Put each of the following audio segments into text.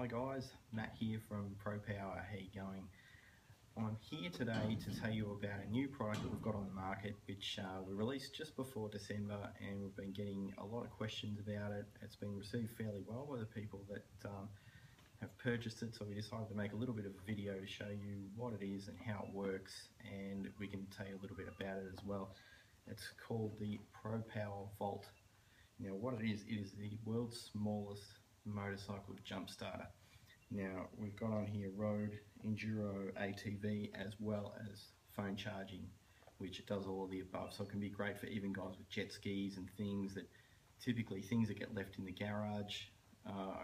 Hi guys, Matt here from Propower. How you going? I'm here today to tell you about a new product that we've got on the market, which we released just before December, and we've been getting a lot of questions about it. It's been received fairly well by the people that have purchased it, so we decided to make a little bit of a video to show you what it is and how it works, and we can tell you a little bit about it as well. It's called the Propower Volt. Now what it is the world's smallest motorcycle jump starter. Now we've got on here road, enduro, ATV, as well as phone charging, which it does all of the above. So it can be great for even guys with jet skis and things that get left in the garage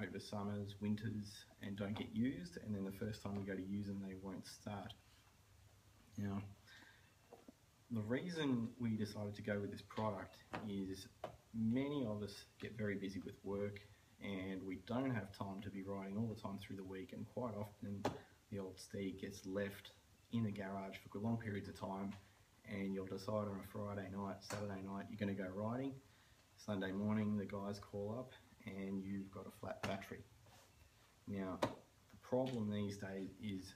over summers, winters, and don't get used, and then the first time we go to use them they won't start. Now the reason we decided to go with this product is many of us get very busy with work and we don't have time to be riding all the time through the week, and quite often the old steed gets left in the garage for long periods of time, and you'll decide on a Friday night, Saturday night you're going to go riding. Sunday morning the guys call up and you've got a flat battery. Now the problem these days is,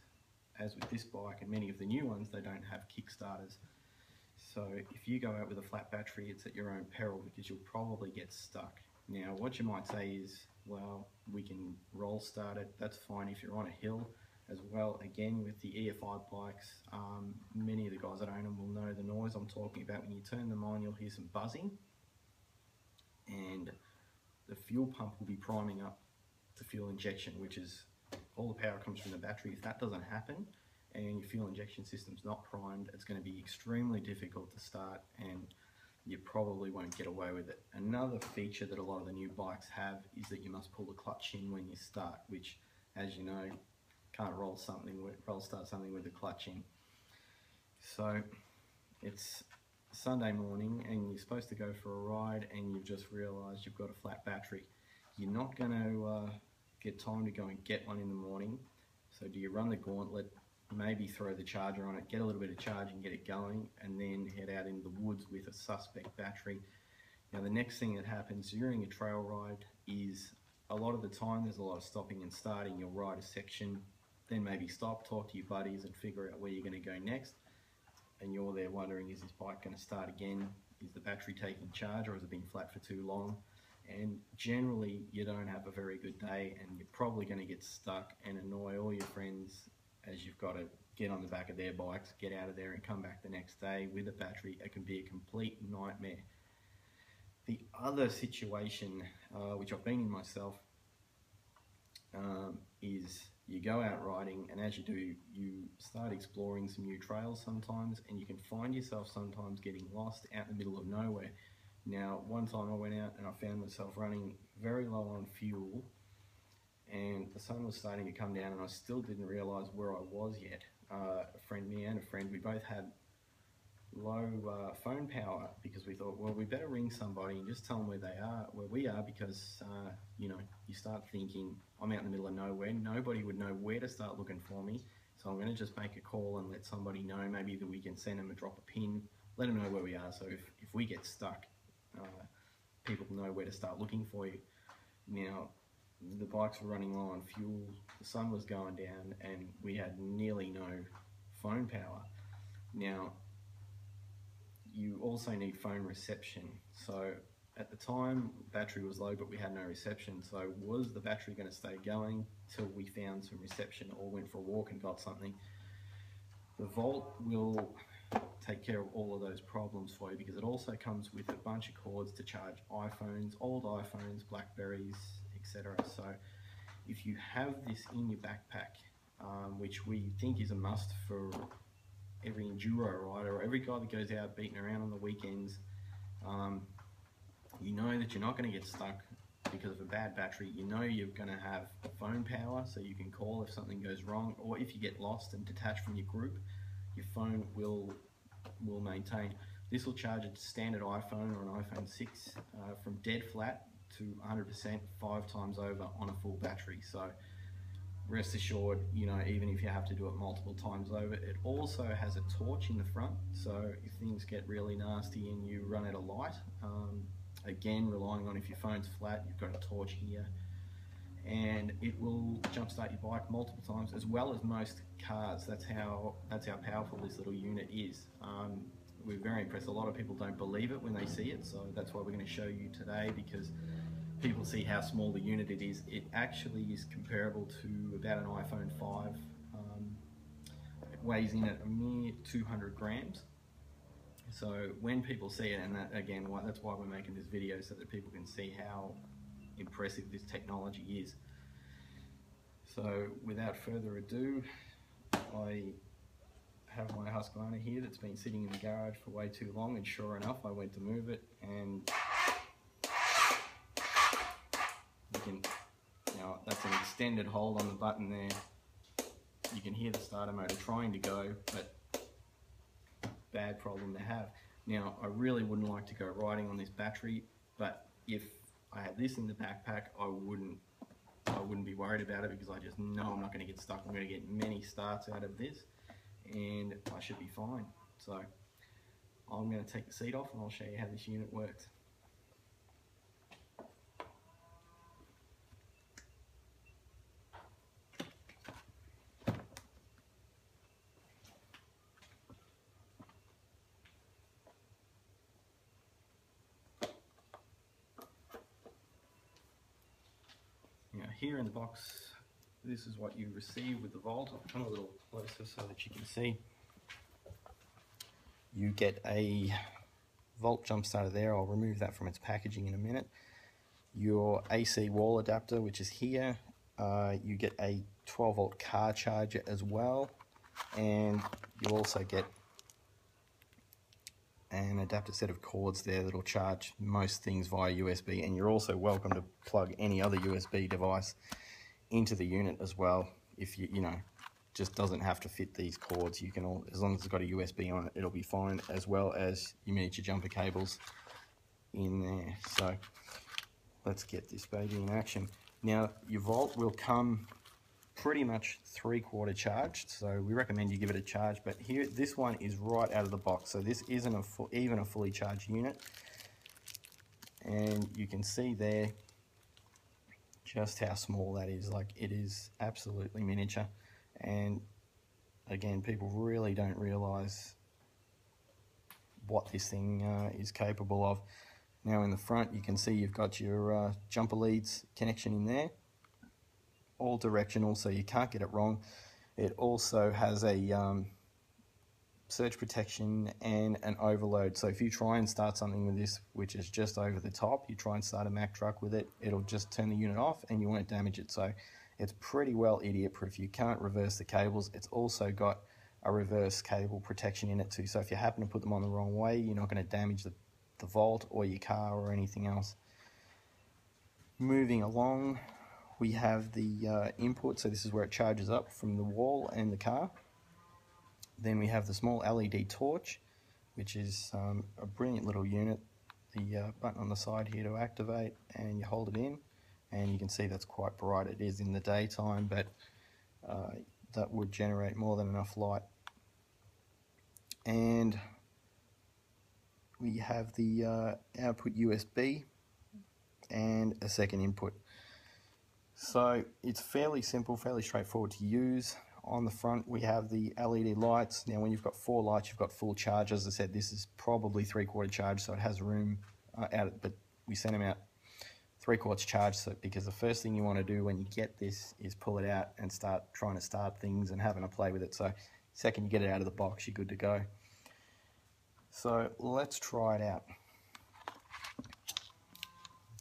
as with this bike and many of the new ones, they don't have kickstarters. So if you go out with a flat battery, it's at your own peril because you'll probably get stuck. Now what you might say is, well, we can roll start it, that's fine if you're on a hill as well. Again, with the EFI bikes, many of the guys that own them will know the noise I'm talking about. When you turn them on, you'll hear some buzzing and the fuel pump will be priming up the fuel injection, which is all the power comes from the battery. If that doesn't happen and your fuel injection system's not primed, it's going to be extremely difficult to start and you probably won't get away with it. Another feature that a lot of the new bikes have is that you must pull the clutch in when you start, which, as you know, can't roll start something with the clutch in. So it's Sunday morning and you're supposed to go for a ride and you've just realised you've got a flat battery. You're not going to get time to go and get one in the morning, so do you run the gauntlet, maybe throw the charger on it, get a little bit of charge and get it going, and then head out into the woods with a suspect battery? Now the next thing that happens during a trail ride is, a lot of the time there's a lot of stopping and starting. You'll ride a section, then maybe stop, talk to your buddies and figure out where you're going to go next, and you're there wondering, is this bike going to start again? Is the battery taking charge, or has it been flat for too long? And generally you don't have a very good day and you're probably going to get stuck and annoy all your friends as you've got to get on the back of their bikes, get out of there and come back the next day with a battery. It can be a complete nightmare. The other situation, which I've been in myself, is you go out riding, and as you do, you start exploring some new trails sometimes, and you can find yourself sometimes getting lost out in the middle of nowhere. Now one time I went out and I found myself running very low on fuel, and the sun was starting to come down and I still didn't realise where I was yet. Me and a friend, we both had low phone power because we thought, well, we better ring somebody and just tell them where we are, because you know, you start thinking, I'm out in the middle of nowhere, nobody would know where to start looking for me, so I'm going to just make a call and let somebody know, maybe that we can send them a drop a pin, let them know where we are, so if we get stuck, people know where to start looking for you. Now the bikes were running low on fuel, the sun was going down, and we had nearly no phone power. Now you also need phone reception. So at the time battery was low but we had no reception, so was the battery going to stay going till we found some reception or went for a walk and got something? The Volt will take care of all of those problems for you, because it also comes with a bunch of cords to charge iPhones, old iPhones, Blackberries, etc. So if you have this in your backpack, which we think is a must for every enduro rider or every guy that goes out beating around on the weekends, you know that you're not going to get stuck because of a bad battery. You know you're going to have phone power, so you can call if something goes wrong, or if you get lost and detached from your group, your phone will maintain. This will charge a standard iPhone or an iPhone 6 from dead flat to 100% 5 times over on a full battery. So rest assured, you know, even if you have to do it multiple times over. It also has a torch in the front, so if things get really nasty and you run out of light, again, relying on, if your phone's flat, you've got a torch here. and it will jumpstart your bike multiple times, as well as most cars. That's how powerful this little unit is. We're very impressed. A lot of people don't believe it when they see it, so that's why we're going to show you today, because people see how small the unit it is. It actually is comparable to about an iPhone 5. It weighs in at a mere 200 grams. So when people see it, and that, again, that's why we're making this video, so that people can see how impressive this technology is. So without further ado, I have my Husqvarna here that's been sitting in the garage for way too long, and sure enough, I went to move it, and you can, that's an extended hold on the button there. You can hear the starter motor trying to go, but bad problem to have. Now, I really wouldn't like to go riding on this battery, but if I had this in the backpack, I wouldn't be worried about it, because I just know I'm not going to get stuck. I'm going to get many starts out of this, and I should be fine. So I'm going to take the seat off and I'll show you how this unit works. Now, here in the box, this is what you receive with the Volt. I'll come a little closer so that you can see. You get a Volt jump starter there. I'll remove that from its packaging in a minute. Your AC wall adapter, which is here. You get a 12 volt car charger as well, and you also get an adapter set of cords there that'll charge most things via USB, and you're also welcome to plug any other USB device into the unit as well. If you just doesn't have to fit these cords, you can as long as it's got a USB on it, it'll be fine, as well as your miniature jumper cables in there. So let's get this baby in action. Now, your Volt will come pretty much 3/4 charged, so we recommend you give it a charge, but here, this one is right out of the box, so this isn't even a fully charged unit. And you can see there just how small that is. Like, it is absolutely miniature, and again, people really don't realize what this thing is capable of. Now, in the front, you can see you've got your jumper leads connection in there, all directional, so you can't get it wrong. It also has a surge protection and an overload, so if you try and start something with this which is just over the top, you try and start a Mack truck with it, it'll just turn the unit off and you won't damage it. So it's pretty well idiot proof. You can't reverse the cables. It's also got a reverse cable protection in it too, so if you happen to put them on the wrong way, you're not going to damage the Volt or your car or anything else. Moving along, we have the input, so this is where it charges up from the wall and the car. Then we have the small LED torch, which is a brilliant little unit. The button on the side here to activate, and you hold it in, and you can see that's quite bright. It is in the daytime, but that would generate more than enough light. And we have the output USB and a second input. So it's fairly simple, fairly straightforward to use. On the front, we have the LED lights. Now, when you've got 4 lights, you've got full charge. As I said, this is probably 3/4 charge, so it has room out, but we sent them out 3/4 charge, so because the first thing you want to do when you get this is pull it out and start trying to start things and having a play with it. So second you get it out of the box, you're good to go. So let's try it out.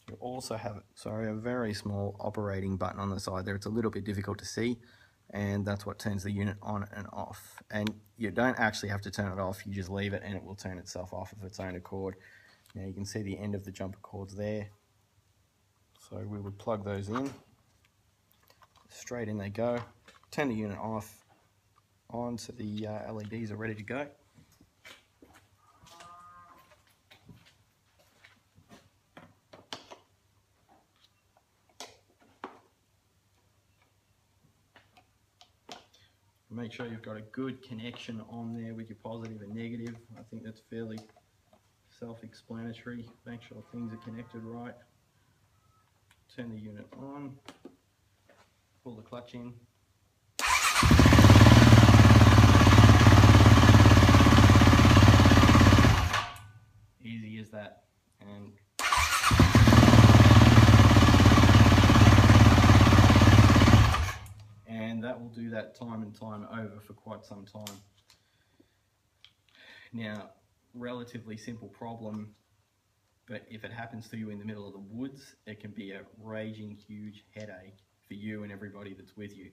You also have, a very small operating button on the side there. It's a little bit difficult to see, and that's what turns the unit on and off. And you don't actually have to turn it off, you just leave it and it will turn itself off of its own accord. Now you can see the end of the jumper cords there. So we would plug those in, straight in they go, turn the unit off, on, so the LEDs are ready to go. Make sure you've got a good connection on there with your positive and negative. I think that's fairly self-explanatory. Make sure things are connected right. Turn the unit on. pull the clutch in. Easy as that. And that will do that time and time over for quite some time. Now, relatively simple problem, but if it happens to you in the middle of the woods, it can be a raging huge headache for you and everybody that's with you.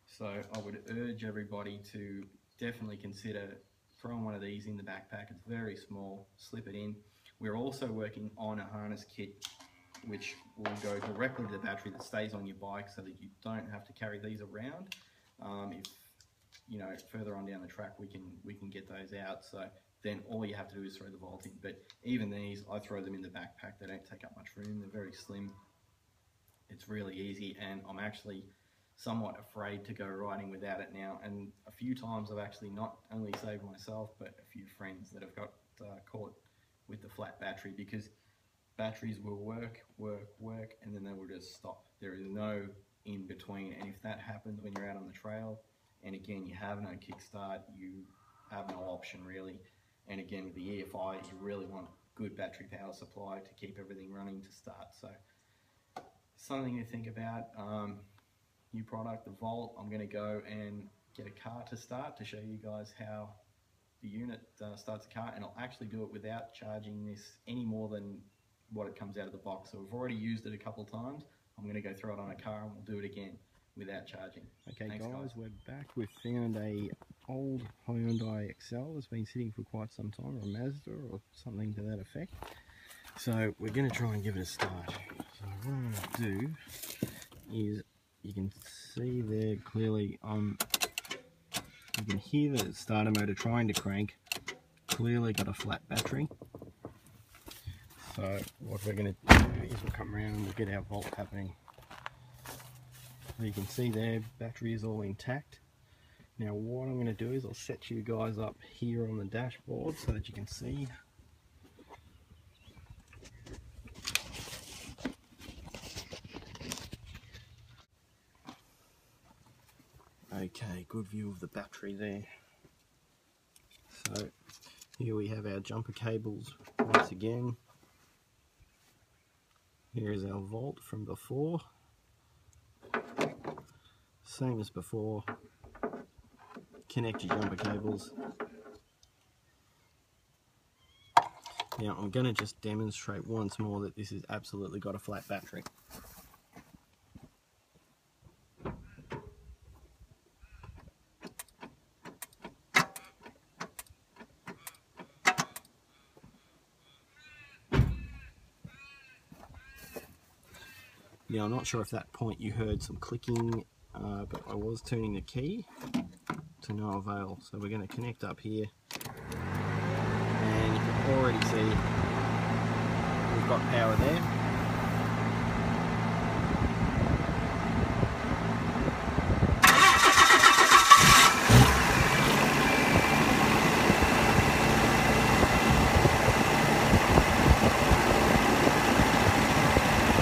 So I would urge everybody to definitely consider throwing one of these in the backpack. It's very small, slip it in. We're also working on a harness kit which will go directly to the battery that stays on your bike so that you don't have to carry these around. If you know, further on down the track we can get those out, so then all you have to do is throw the Volt in. But even these, I throw them in the backpack. They don't take up much room, they're very slim. It's really easy, and I'm actually somewhat afraid to go riding without it now, and a few times I've actually not only saved myself but a few friends that have got caught with the flat battery, because batteries will work, and then they will just stop. There is no in between, and if that happens when you're out on the trail, and again you have no kickstart, you have no option really. And again with the EFI, you really want good battery power supply to keep everything running to start. So something to think about. New product, the Volt. I'm going to go and get a car to start to show you guys how the unit starts a car, and I'll actually do it without charging this any more than what it comes out of the box. So we've already used it a couple of times. I'm going to go throw it on a car and we'll do it again without charging. Okay. Thanks, guys, we're back. We've found a old Hyundai Excel that's been sitting for quite some time, or a Mazda or something to that effect. So we're going to try and give it a start. So what I'm going to do is, you can see there clearly, you can hear the starter motor trying to crank. Clearly got a flat battery. So what we're going to do is we'll come around and we'll get our Volt happening. So you can see there, battery is all intact. Now what I'm going to do is I'll set you guys up here on the dashboard so that you can see. Okay, good view of the battery there. So here we have our jumper cables once again. Here is our Volt from before. Same as before. Connect your jumper cables. Now I'm going to just demonstrate once more that this has absolutely got a flat battery. Now I'm not sure if that point you heard some clicking, but I was turning the key to no avail. So we're going to connect up here, and you can already see we've got power there.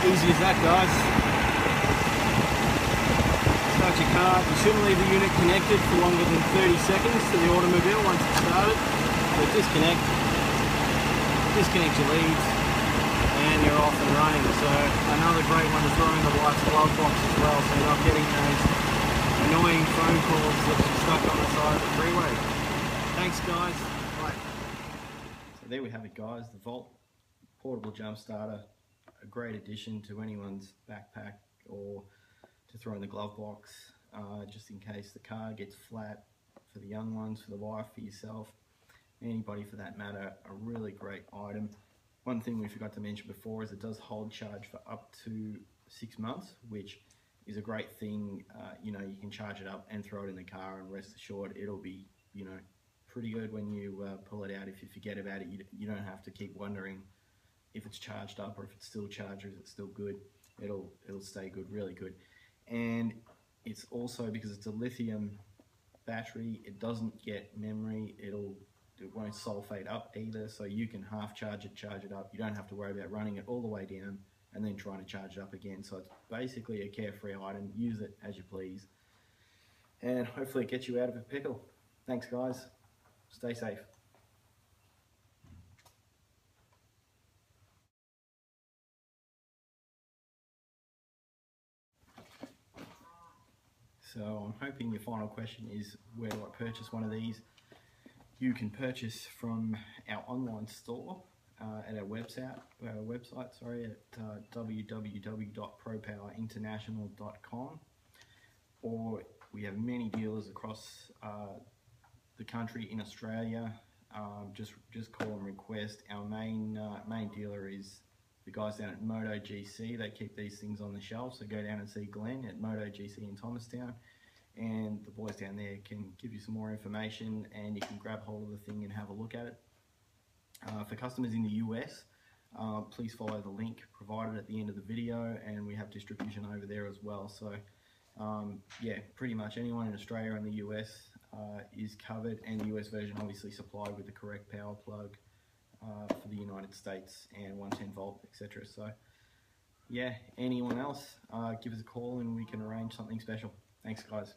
Easy as that, guys. Start your car. You shouldn't leave the unit connected for longer than 30 seconds to the automobile once it's started. So disconnect your leads, and you're off and running. So another great one to throw in the wife's glove box as well, so you're not getting those annoying phone calls that are stuck on the side of the freeway. Thanks, guys. Bye. So there we have it, guys. The Volt portable jump starter. A great addition to anyone's backpack or to throw in the glove box, just in case the car gets flat, for the young ones, for the wife, for yourself, anybody for that matter. A really great item. One thing we forgot to mention before is it does hold charge for up to 6 months, which is a great thing. You know, you can charge it up and throw it in the car, and rest assured it'll be, you know, pretty good when you pull it out. If you forget about it, you don't have to keep wondering if it's charged up or if it's still charged or is it still good. It'll stay good, really good. And it's also, because it's a lithium battery, it doesn't get memory, it won't sulfate up either, so you can half charge it up. You don't have to worry about running it all the way down and then trying to charge it up again. So it's basically a carefree item. Use it as you please, and hopefully it gets you out of a pickle. Thanks guys, stay safe. So I'm hoping your final question is, where do I purchase one of these? You can purchase from our online store at our website, at www.propowerinternational.com, or we have many dealers across the country in Australia. Just call and request. Our main dealer is the guys down at Moto GC. They keep these things on the shelf, so go down and see Glenn at Moto GC in Thomastown, and the boys down there can give you some more information, and you can grab hold of the thing and have a look at it. For customers in the US, please follow the link provided at the end of the video, and we have distribution over there as well. So yeah, pretty much anyone in Australia and the US is covered, and the US version obviously supplied with the correct power plug for the United States and 110 volt, etc. So yeah, anyone else, give us a call and we can arrange something special. Thanks guys.